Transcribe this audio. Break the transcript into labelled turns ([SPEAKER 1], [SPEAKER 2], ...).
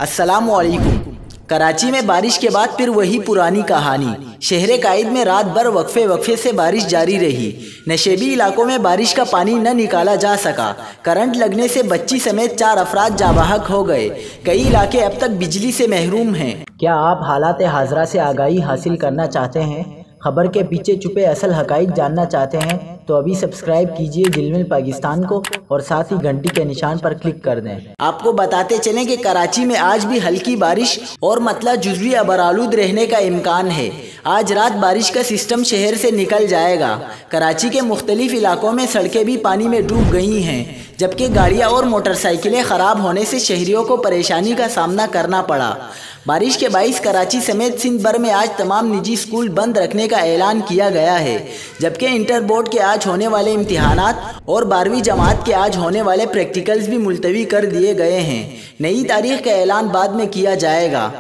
[SPEAKER 1] अस्सलामुअलैकुम। कराची में बारिश के बाद फिर वही पुरानी कहानी। शहर कायद में रात भर वक्फे से बारिश जारी रही। नशेबी इलाकों में बारिश का पानी न निकाला जा सका। करंट लगने से बच्ची समेत 4 अफराद जाबाहक हो गए। कई इलाके अब तक बिजली से महरूम हैं। क्या आप हालात हाजरा से आगाही हासिल करना चाहते हैं? खबर के पीछे छुपे असल हकाइक जानना चाहते हैं तो अभी सब्सक्राइब कीजिए दिलमिल पाकिस्तान को और साथ ही घंटी के निशान पर क्लिक कर दें। आपको बताते चलें कि कराची में आज भी हल्की बारिश और मतलब जुज़वी अबरालूद रहने का इम्कान है। आज रात बारिश का सिस्टम शहर से निकल जाएगा। कराची के मुख्तलिफ इलाकों में सड़कें भी पानी में डूब गई हैं, जबकि गाड़ियाँ और मोटरसाइकिलें ख़राब होने से शहरियों को परेशानी का सामना करना पड़ा। बारिश के बाइस कराची समेत सिंध भर में आज तमाम निजी स्कूल बंद रखने का ऐलान किया गया है, जबकि इंटर बोर्ड के आज होने वाले इम्तिहानात और 12वीं जमात के आज होने वाले प्रैक्टिकल्स भी मुलतवी कर दिए गए हैं। नई तारीख का ऐलान बाद में किया जाएगा।